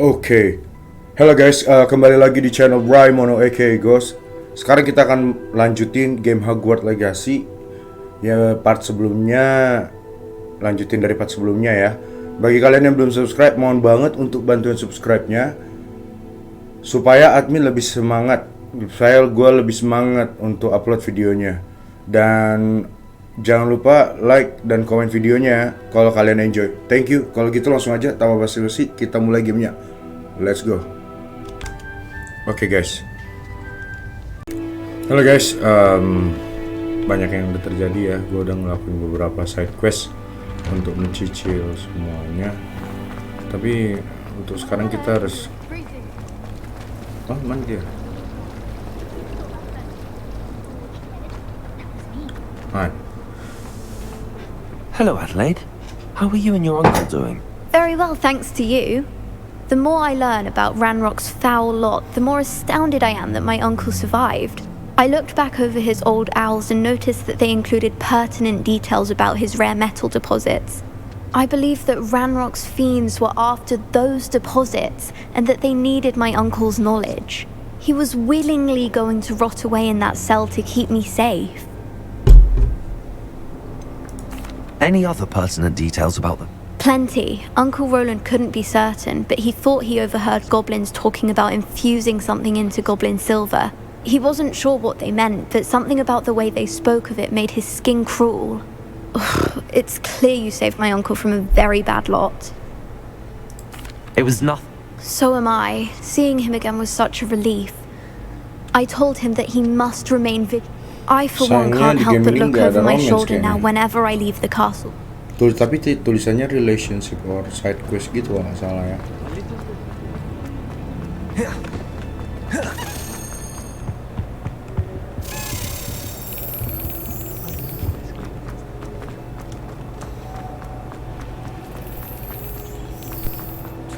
Oke, Halo guys, kembali lagi di channel Mono aka Ghost. Sekarang kita akan lanjutin game Hogwarts Legacy. Ya part sebelumnya, lanjutin dari part sebelumnya ya. Bagi kalian yang belum subscribe, mohon banget untuk bantuin subscribe-nya supaya admin lebih semangat, gue lebih semangat untuk upload videonya. Dan jangan lupa like dan komen videonya kalau kalian enjoy. Thank you. Kalau gitu langsung aja tanpa basa-basi kita mulai gamenya. Let's go. Oke guys. Halo guys, banyak yang udah terjadi ya. Gue udah ngelakuin beberapa side quest untuk mencicil semuanya. Tapi untuk sekarang kita harus mana dia? Hi. Hello, Adelaide. How are you and your uncle doing? Very well, thanks to you. The more I learn about Ranrock's foul lot, the more astounded I am that my uncle survived. I looked back over his old owls and noticed that they included pertinent details about his rare metal deposits. I believe that Ranrock's fiends were after those deposits and that they needed my uncle's knowledge. He was willingly going to rot away in that cell to keep me safe. Any other pertinent details about them? Plenty. Uncle Roland couldn't be certain, but he thought he overheard goblins talking about infusing something into goblin silver. He wasn't sure what they meant, but something about the way they spoke of it made his skin crawl. It's clear you saved my uncle from a very bad lot. It was nothing. So am I. Seeing him again was such a relief. I told him that he must remain I for one can't help but look over my shoulder now whenever I leave the castle. Tapi tulisannya relationship or side quest gitu kalau nggak salah ya.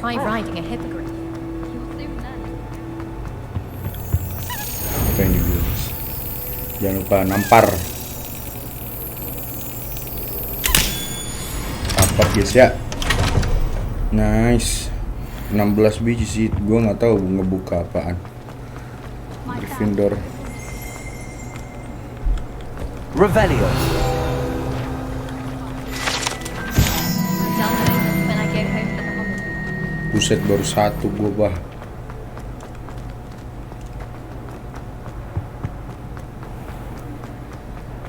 Try riding a hippogriff. Apa yang dibilang? Jangan lupa nampar. Nampar guys ya. Nice. 16 biji sih. Gue nggak tahu ngebuka apaan. Gryffindor. Revelio. Buset, baru satu gue bah.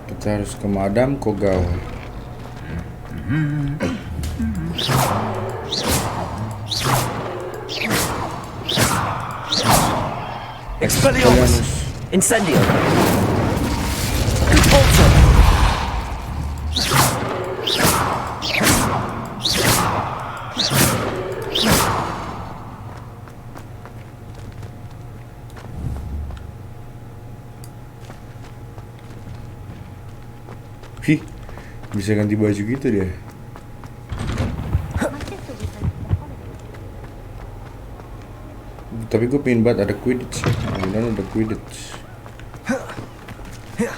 Kita harus ke Madam Kogawa. Expelliarmus. Incendio. Compulsion. Hih, bisa ganti baju gitu dia. Tapi gue pengen banget ada Quidditch. Mudah-mudahan ada Quidditch. Yeah.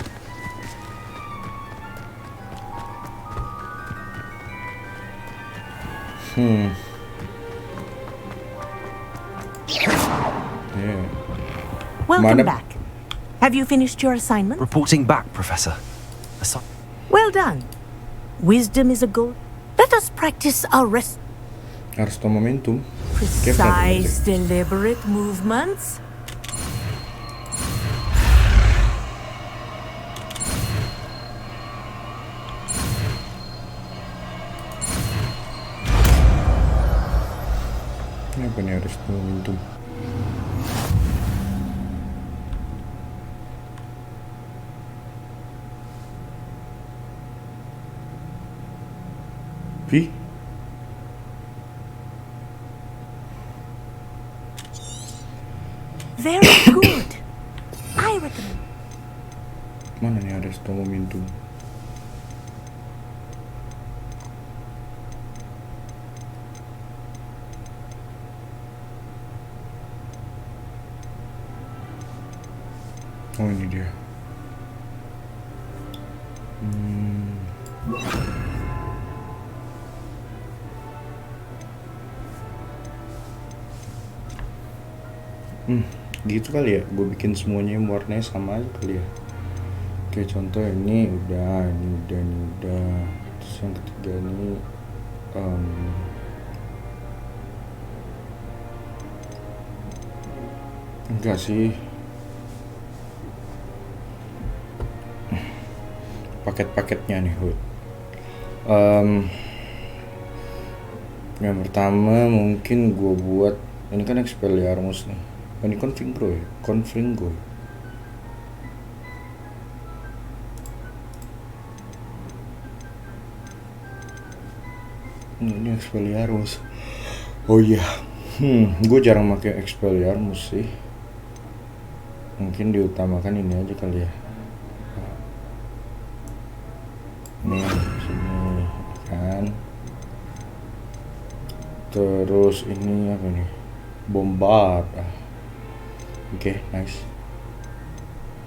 Welcome back. Have you finished your assignment? Reporting back, Professor. Well done. Wisdom is a goal. Let us practice our Harus tahu momentum. precise, deliberate movements. Ini apa nih, harus tahu momentum. Pi? Very good. I recommend. Mana nih harus tahu momentum? Oh ini dia. Gitu kali ya, gue bikin semuanya warnanya sama aja kali ya. Oke, contoh ini udah. Terus yang ketiga ini enggak sih, paket-paketnya nih Hood. Yang pertama mungkin gue buat ini kan Expelliarmus nih. Ini Confringo. Ini Expelliarmus. Oh iya, gue jarang pakai Expelliarmus sih. Mungkin diutamakan ini aja kali ya. Nih, sini kan. Terus ini apa nih? Bombard. Oke, nice.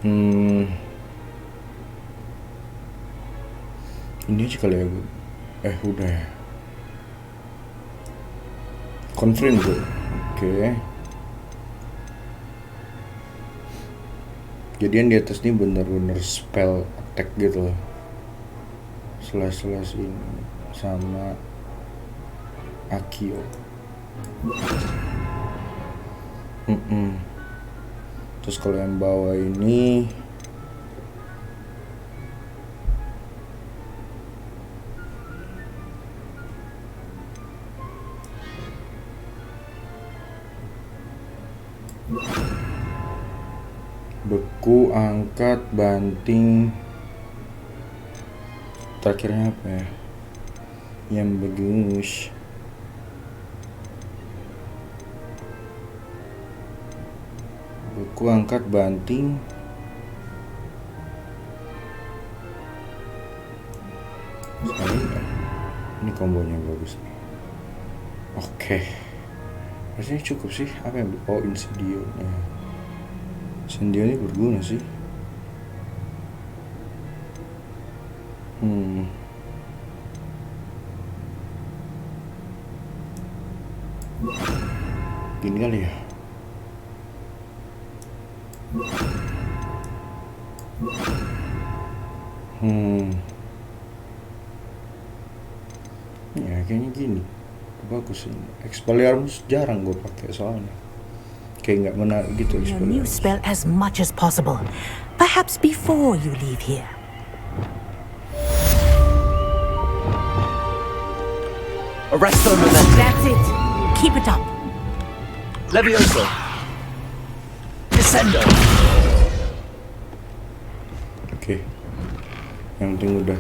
Ini aja kali ya gue. Udah ya. Confirm gue. Oke. Jadian di atas ini bener-bener spell attack gitu loh. Slash ini sama Akio. Terus kalau yang bawah ini beku, angkat, banting. Terakhirnya apa ya? Yang bagus. Beku, angkat, banting. Ini kombonya bagus nih. Oke. Rasanya cukup sih. Apa yang Incendio. Incendio ini berguna sih. Gini kali ya. Ya kayaknya gini bagus ini. Expelliarmus jarang gue pakai soalnya kayak nggak menarik gitu. Your new spell as much as possible, perhaps before you leave here. Arresto momentum. That's it. Keep it up. Levioso. Descendo. Oke. Yang penting udah.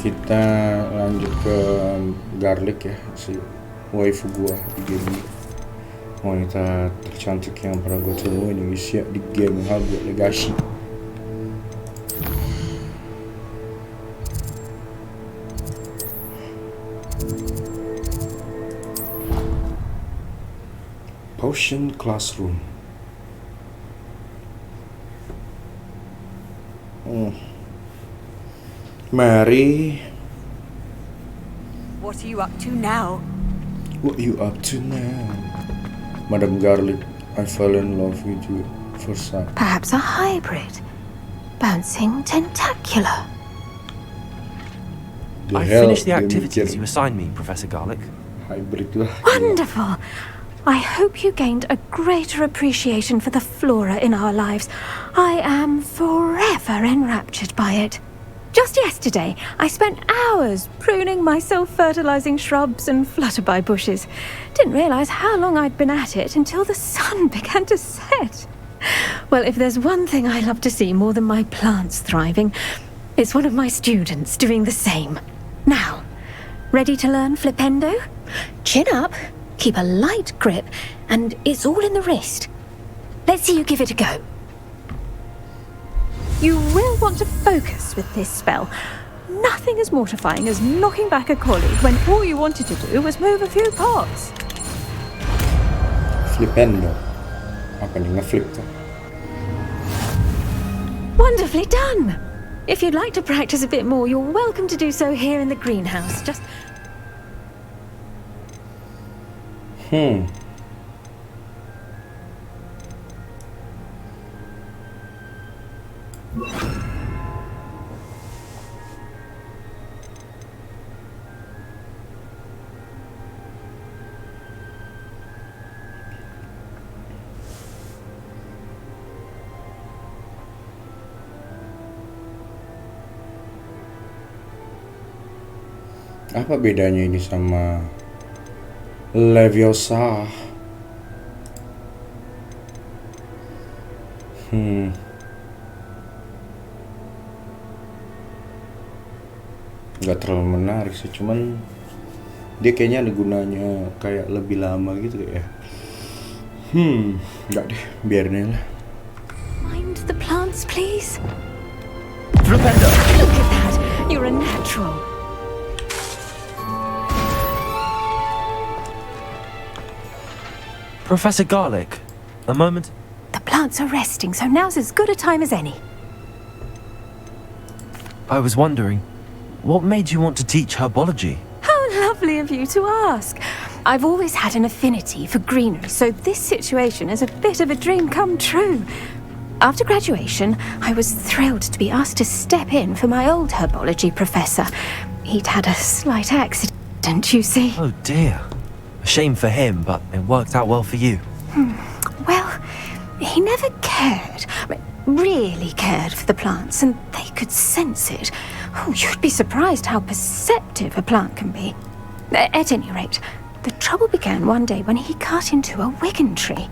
Kita lanjut ke Garlic ya, si waifu gua di game ini. Wanita tercantik yang pernah gua temuin di Asia di game Hogwarts Legacy. Potion Classroom. Mary, What are you up to now? what you up to now? Madam Garlic, I fell in love with you first sight. Perhaps a hybrid. Bouncing tentacular. I finished the activities you assigned me, Professor Garlic. Hybrid lah. Wonderful. I hope you gained a greater appreciation for the flora in our lives. I am forever enraptured by it. Just yesterday, I spent hours pruning my self-fertilizing shrubs and flutterby bushes. Didn't realize how long I'd been at it until the sun began to set. Well, if there's one thing I love to see more than my plants thriving, it's one of my students doing the same. Now, ready to learn Flipendo? Chin up, keep a light grip, and it's all in the wrist. Let's see you give it a go. You will want to focus with this spell. Nothing as mortifying as knocking back a colleague when all you wanted to do was move a few pots. Flipendo. Apa nih, ngeflip tuh? Wonderfully done! If you'd like to practice a bit more, you're welcome to do so here in the greenhouse. Just Hmm. Apa bedanya ini sama Leviosa? Nggak terlalu menarik sih, cuman dia kayaknya ada gunanya, kayak lebih lama gitu ya. Nggak deh, biarin lah. Mind the plants, please. Flipendo! Look at that. You're a natural. Professor Garlic, a moment. The plants are resting, so now's as good a time as any. I was wondering, what made you want to teach herbology? How lovely of you to ask. I've always had an affinity for greenery, so this situation is a bit of a dream come true. After graduation, I was thrilled to be asked to step in for my old herbology professor. He'd had a slight accident, you see. Oh dear. A shame for him, but it worked out well for you. Well, he never really cared for the plants, and they could sense it. Oh, you'd be surprised how perceptive a plant can be. At any rate, the trouble began one day when he cut into a wigan tree.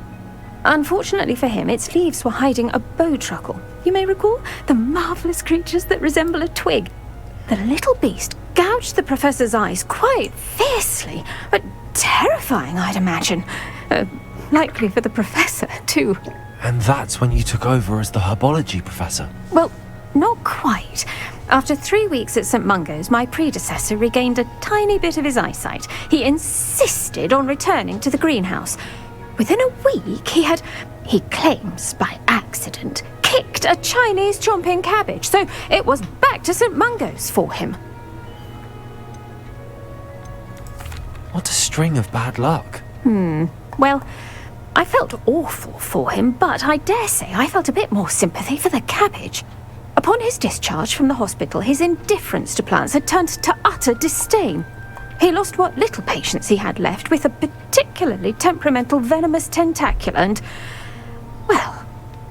Unfortunately for him, its leaves were hiding a bowtruckle. You may recall the marvellous creatures that resemble a twig. The little beast gouged the professor's eyes quite fiercely, but terrifying, I'd imagine. Likely for the professor, too. And that's when you took over as the herbology professor. Well, not quite. After 3 weeks at St. Mungo's, my predecessor regained a tiny bit of his eyesight. He insisted on returning to the greenhouse. Within a week, he claims by accident, kicked a Chinese chomping cabbage, so it was back to St. Mungo's for him. What a string of bad luck. Well, I felt awful for him, but I dare say I felt a bit more sympathy for the cabbage. Upon his discharge from the hospital, his indifference to plants had turned to utter disdain. He lost what little patience he had left with a particularly temperamental venomous tentacula and, well,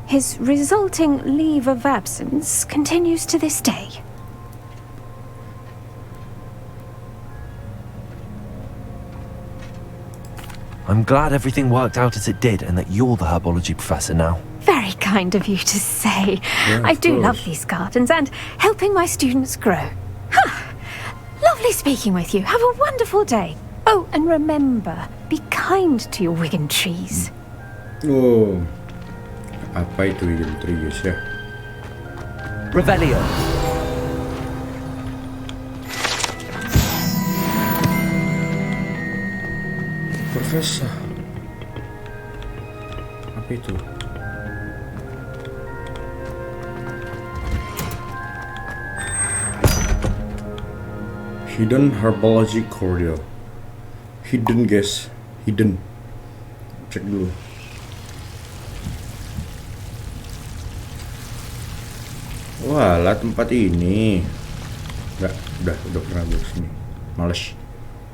his resulting leave of absence continues to this day. I'm glad everything worked out as it did and that you're the herbology professor now. Very kind of you to say. Yeah, I do of love course. these gardens and helping my students grow. Lovely speaking with you. Have a wonderful day. Oh, and remember, be kind to your wigan trees. Oh, apa itu wigan tree, guys ya? Revelio. Profesor. Apa itu? Hidden herbology cordial. Hidden, guys. Hidden. Cek dulu. Walah, tempat ini. Udah pernah gue kesini. Males.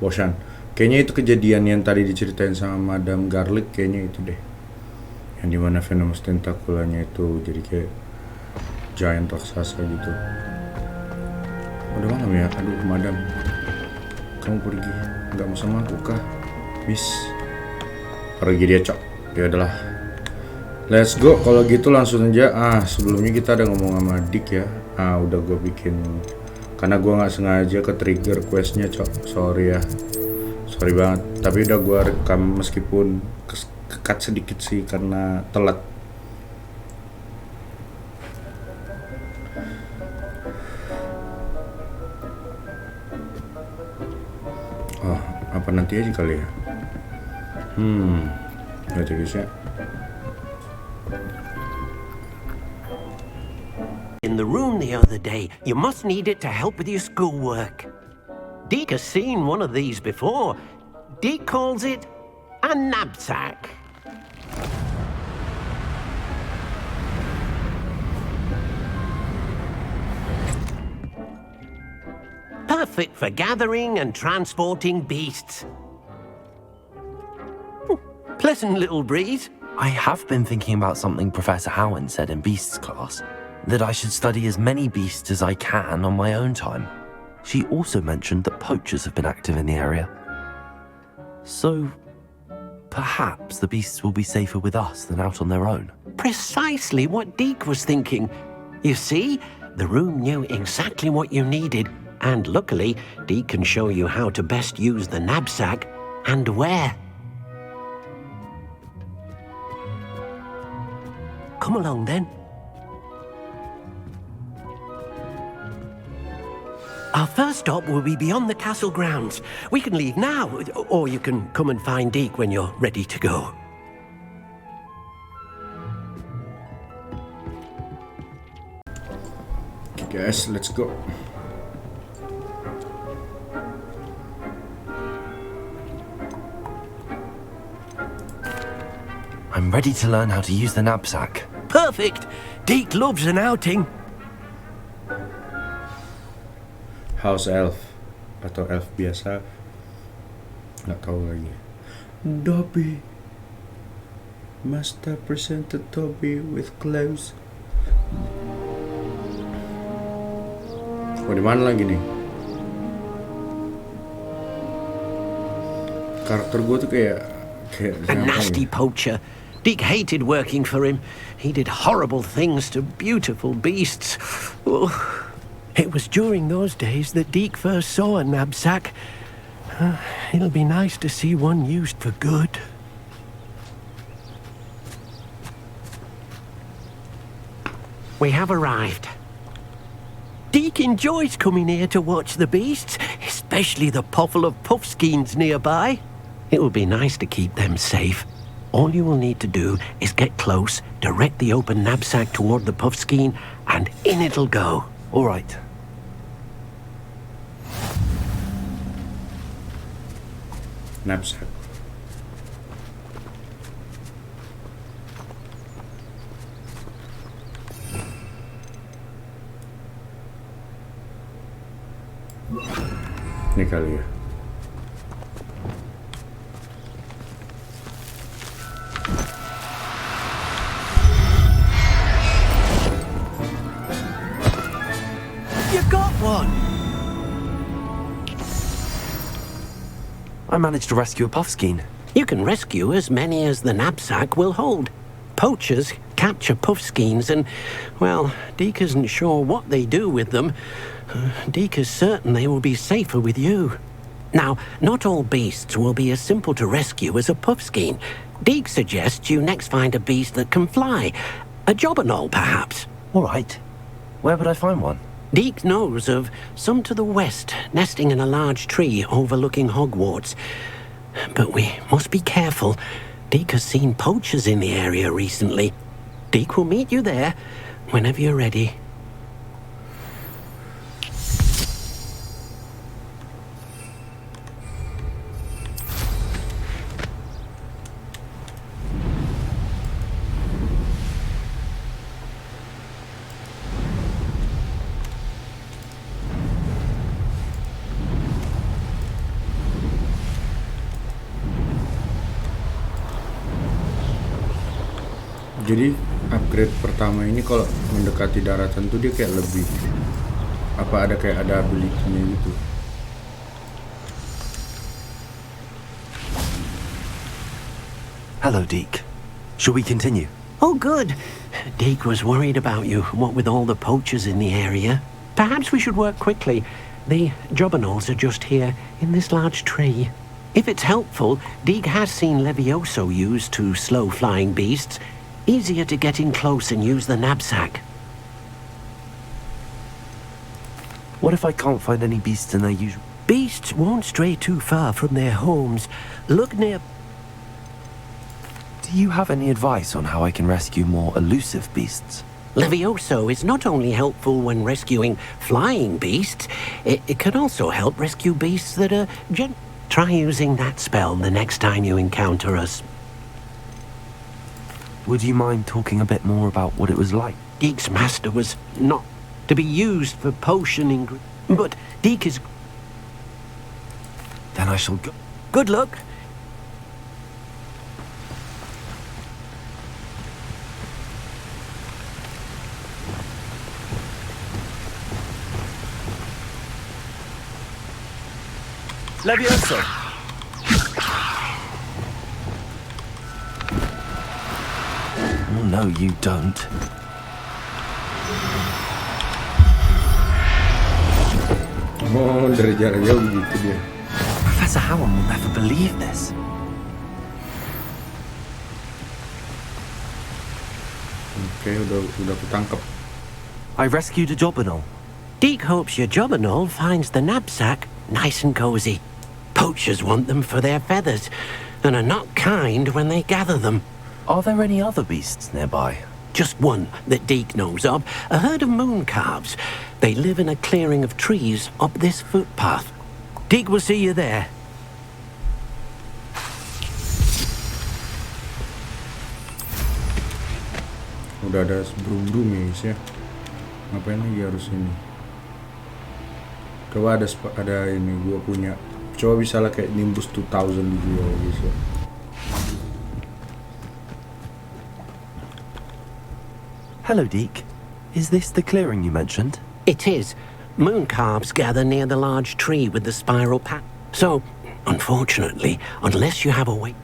Bosan. Kayaknya itu kejadian yang tadi diceritain sama Madam Garlic, kayaknya itu deh. Yang dimana Venomous tentakulanya itu jadi kayak giant raksasa gitu. Udah malam ya, aduh Madam, kamu pergi, nggak mau sama aku kah? Miss, pergi dia cok. Ya udahlah, let's go. Kalau gitu langsung aja. Sebelumnya kita ada ngomong sama Dik ya. Udah gue bikin, karena gue nggak sengaja ke trigger questnya cok. Sorry ya, sorry banget. Tapi udah gue rekam meskipun kekat sedikit sih karena telat. Apa nanti aja kali ya? Lihat ya guys ya. In the room the other day, you must need it to help with your schoolwork. Deke has seen one of these before. Deke calls it a knapsack. Perfect for gathering and transporting beasts. Pleasant little breeze. I have been thinking about something Professor Howard said in Beasts class, that I should study as many beasts as I can on my own time. She also mentioned that poachers have been active in the area. So, perhaps the beasts will be safer with us than out on their own. Precisely what Deke was thinking. You see, the room knew exactly what you needed, and luckily, Deke can show you how to best use the knapsack and where. Come along then. Our first stop will be beyond the castle grounds. We can leave now, or you can come and find Deke when you're ready to go. Okay, guys, let's go. I'm ready to learn how to use the knapsack. Perfect! Deke loves an outing. House elf atau elf biasa, nggak tahu lagi. Dobby, Master presented Dobby with clothes. Oh, di mana lagi nih? Karakter gue tuh kayak A nasty poacher. Deke hated working for him. He did horrible things to beautiful beasts. Oh. It was during those days that Deke first saw a knapsack. It'll be nice to see one used for good. We have arrived. Deke enjoys coming here to watch the beasts, especially the potful of puffskeins nearby. It will be nice to keep them safe. All you will need to do is get close, direct the open knapsack toward the puffskein, and in it'll go. All right. knapsack. Ini kali ya. You got one! I managed to rescue a puffskein. You can rescue as many as the knapsack will hold. Poachers capture puffskeins and, well, Deke isn't sure what they do with them. Deke is certain they will be safer with you. Now, not all beasts will be as simple to rescue as a puffskein. Deke suggests you next find a beast that can fly. A jobberknoll, perhaps. All right. Where would I find one? Deke knows of some to the west, nesting in a large tree overlooking Hogwarts. But we must be careful. Deke has seen poachers in the area recently. Deke will meet you there whenever you're ready. Jadi upgrade pertama ini kalau mendekati daratan tuh dia kayak lebih ada ability-nya gitu. Hello, Deke. Shall we continue? Oh, good. Deke was worried about you, what with all the poachers in the area. Perhaps we should work quickly. The jobberknolls are just here, in this large tree. If it's helpful, Deke has seen Levioso used to slow flying beasts. Easier to get in close and use the knapsack. What if I can't find any beasts in their usual... Beasts won't stray too far from their homes. Look near... Do you have any advice on how I can rescue more elusive beasts? Levioso is not only helpful when rescuing flying beasts, it can also help rescue beasts that are Try using that spell the next time you encounter us. Would you mind talking a bit more about what it was like? Deek's master was not to be used for potion but Deek is... Then I shall go. Good luck. Levioso! Oh no, you don't. Oh, dari jarak jauh gitu dia. Professor Howard will never believe this. Oke, udah ketangkep. I rescued a Jobberknoll. Deek hopes your Jobberknoll finds the knapsack nice and cozy. Poachers want them for their feathers, and are not kind when they gather them. Are there any other beasts nearby? Just one that Deek knows of, a herd of moon calves. They live in a clearing of trees up this footpath. Deek will see you there. Udah ada burung ya guys ya. Ngapain lagi harus ini? Coba ada ini gua punya. Coba bisa lah kayak Nimbus 2000 gitu ya guys ya. Hello, Deek. Is this the clearing you mentioned? It is. Moon calves gather near the large tree with the spiral path. So, unfortunately, unless you have a way...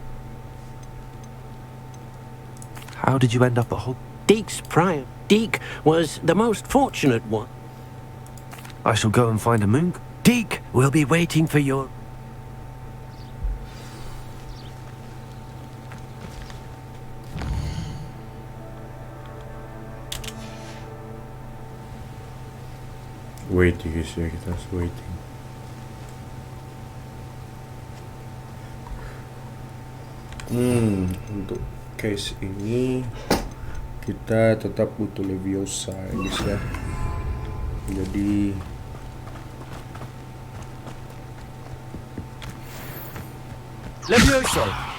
How did you end up at Hogwarts? Deek's prior. Deek was the most fortunate one. I shall go and find a moon. Deek will be waiting for your... Waiting guys ya, kita harus waiting. Untuk case ini kita tetap butuh Leviosa ya guys ya. Jadi Levioso!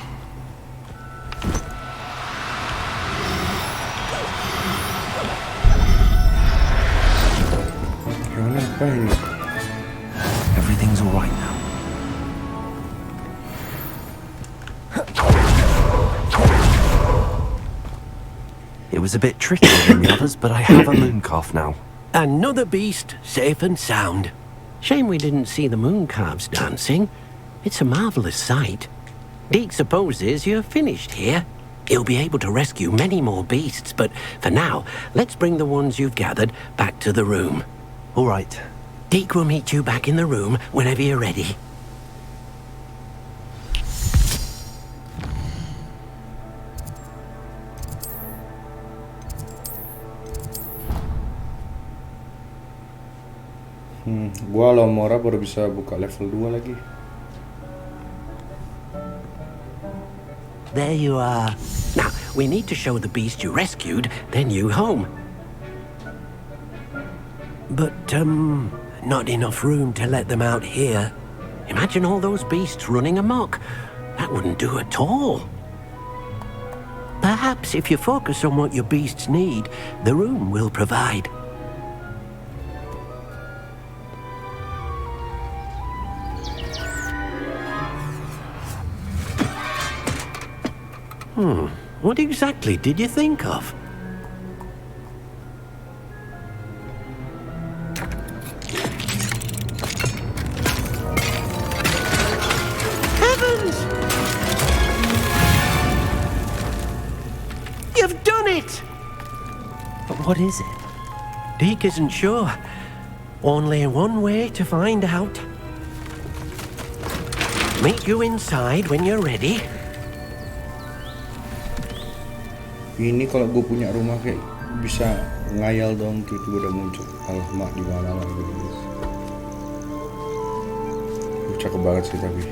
apa ini? Everything's all right now. It was a bit trickier than the others, but I have a moon calf now. Another beast, safe and sound. Shame we didn't see the moon calves dancing. It's a marvelous sight. Deek supposes you're finished here. He'll be able to rescue many more beasts, but for now, let's bring the ones you've gathered back to the room. All right. Deek will meet you back in the room whenever you're ready. Gua Lomora baru bisa buka level 2 lagi. There you are. Now, we need to show the beast you rescued, then you home. But, not enough room to let them out here. Imagine all those beasts running amok. That wouldn't do at all. Perhaps if you focus on what your beasts need, the room will provide. What exactly did you think of? Heavens! You've done it! But what is it? Deek isn't sure. Only one way to find out. Meet you inside when you're ready. Ini kalau gue punya rumah kayak bisa ngayal dong, kayak gue udah muncul alamat di mana lah gitu guys. Cakep banget sih tapi.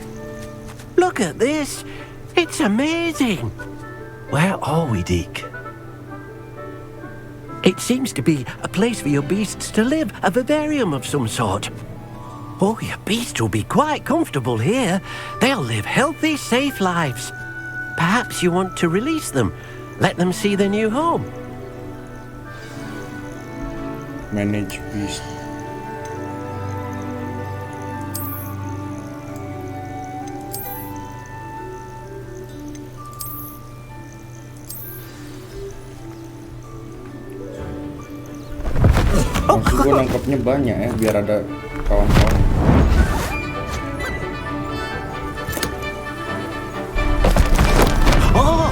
Look at this! It's amazing! Where are we, Deek? It seems to be a place for your beasts to live, a vivarium of some sort. Oh, your beast will be quite comfortable here. They'll live healthy, safe lives. Perhaps you want to release them. Let them see their new home. Manage beast. Maksud gue nangkepnya banyak ya, biar ada kawan-kawan. Oh!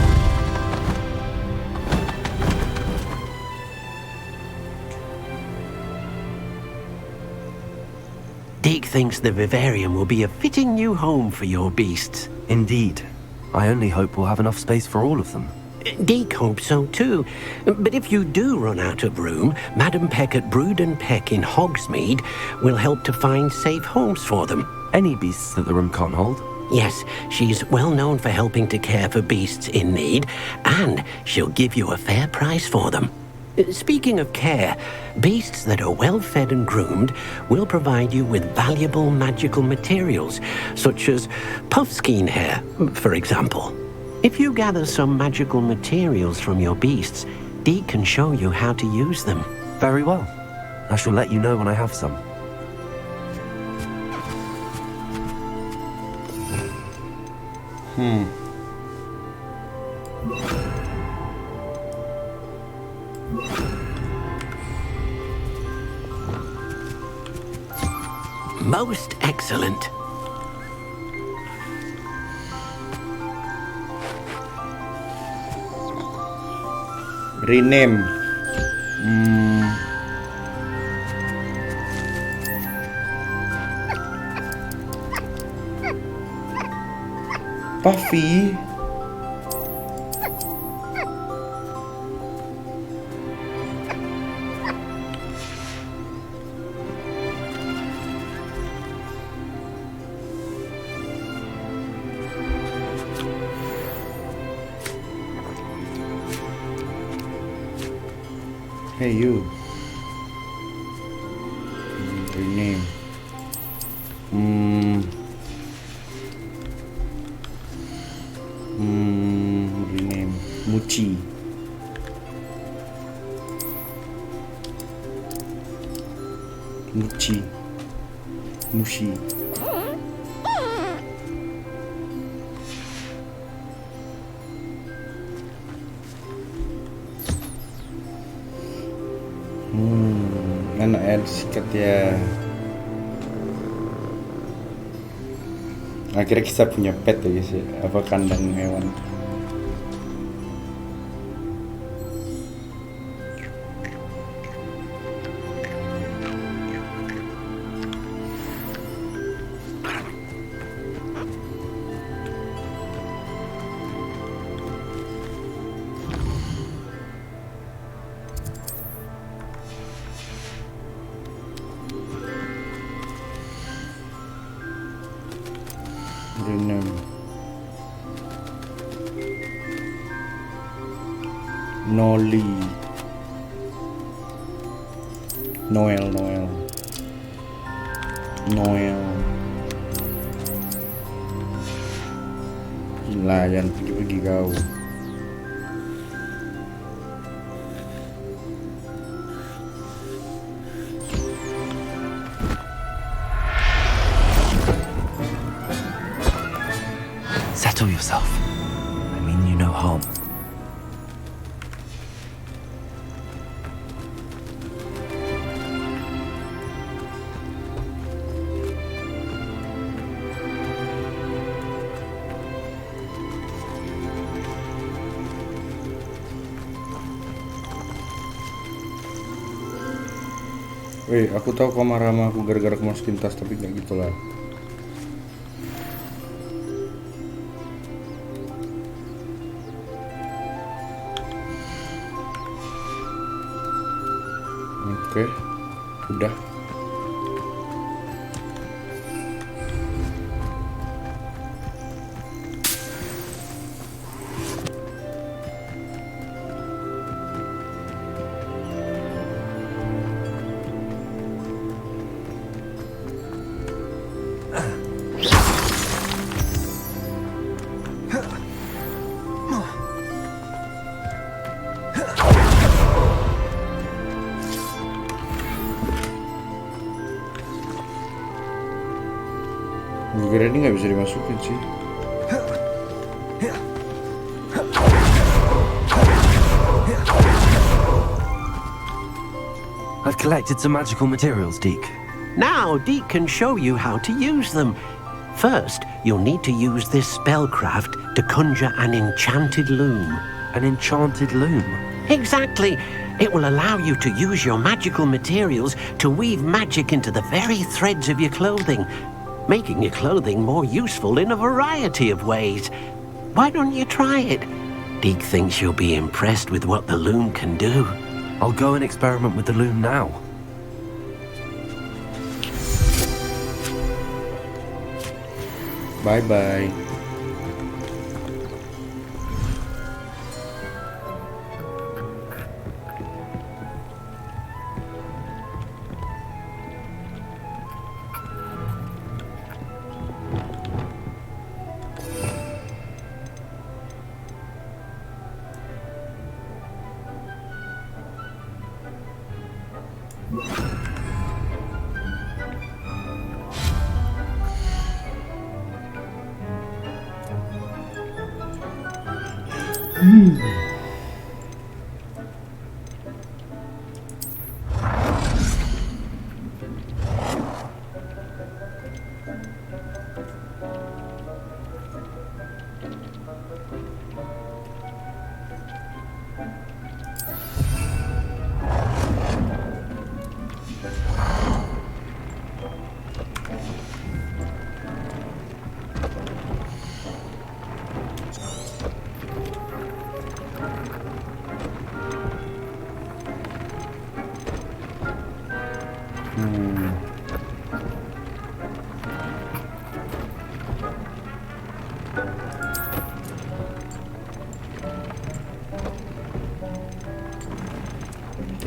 Deke thinks the vivarium will be a fitting new home for your beasts. Indeed. I only hope we'll have enough space for all of them. Deke hopes so too. But if you do run out of room, Madam Peck at Brood and Peck in Hogsmeade will help to find safe homes for them. Any beasts that the room can't hold? Yes, she's well known for helping to care for beasts in need, and she'll give you a fair price for them. Speaking of care, beasts that are well fed and groomed will provide you with valuable magical materials, such as puffskein hair, for example. If you gather some magical materials from your beasts, Deke can show you how to use them. Very well. I shall let you know when I have some. Most excellent. Rename. Puffy. Hey you. Rename. Rename. Muchi. Muchi. Mushi. Enak ya disikat ya. Akhirnya kita punya pet ya guys ya. Apa kandang hewan. Rename. Noli. Noel. Gila, jangan pergi kau. Settle yourself. I mean you no harm. Weh, aku tahu kau marah sama aku gara-gara aku masukin tas, tapi nggak gitulah. Oke, udah. Gue kira ini nggak bisa dimasukin sih. I've collected some magical materials, Deke. Now, Deke can show you how to use them. First, you'll need to use this spellcraft to conjure an enchanted loom. An enchanted loom? Exactly. It will allow you to use your magical materials to weave magic into the very threads of your clothing, making your clothing more useful in a variety of ways. Why don't you try it? Deke thinks you'll be impressed with what the loom can do. I'll go and experiment with the loom now. Bye-bye.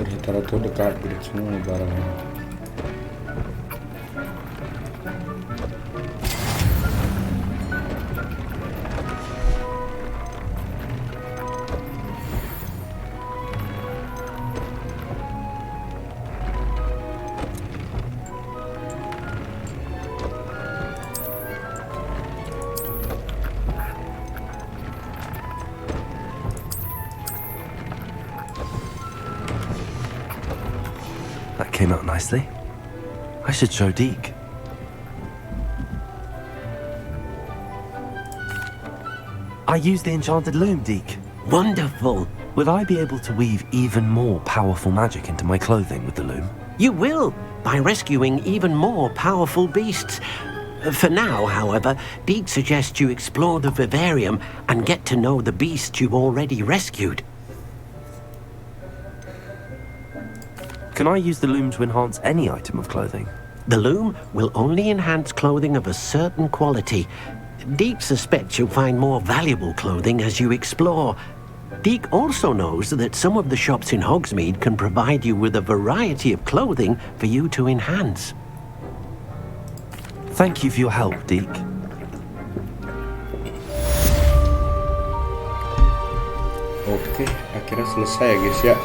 Rata-rata udah upgrade semua barangnya. That came out nicely. I should show Deke. I used the enchanted loom, Deke. Wonderful. Will I be able to weave even more powerful magic into my clothing with the loom? You will, by rescuing even more powerful beasts. For now, however, Deke suggests you explore the Vivarium and get to know the beasts you've already rescued. Can I use the loom to enhance any item of clothing? The loom will only enhance clothing of a certain quality. Deke suspects you'll find more valuable clothing as you explore. Deke also knows that some of the shops in Hogsmeade can provide you with a variety of clothing for you to enhance. Thank you for your help, Deke. Oke, akhirnya selesai ya guys ya.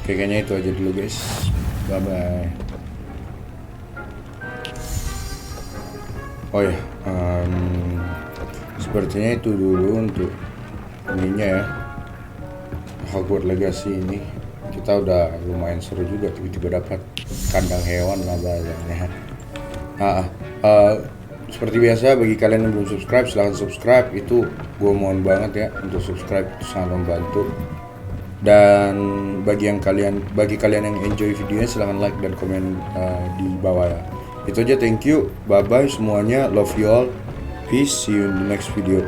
Oke, kayaknya itu aja dulu guys. Bye-bye. Oh ya, sepertinya itu dulu untuk ininya ya. Hogwarts Legacy ini kita udah lumayan seru juga, tiba-tiba dapat kandang hewan lah bahasanya. Seperti biasa, bagi kalian yang belum subscribe silahkan subscribe. Itu gue mohon banget ya untuk subscribe, itu sangat membantu. Dan bagi kalian yang enjoy videonya silahkan like dan komen di bawah ya. Itu aja, thank you, bye bye semuanya, love you all, peace, see you in the next video.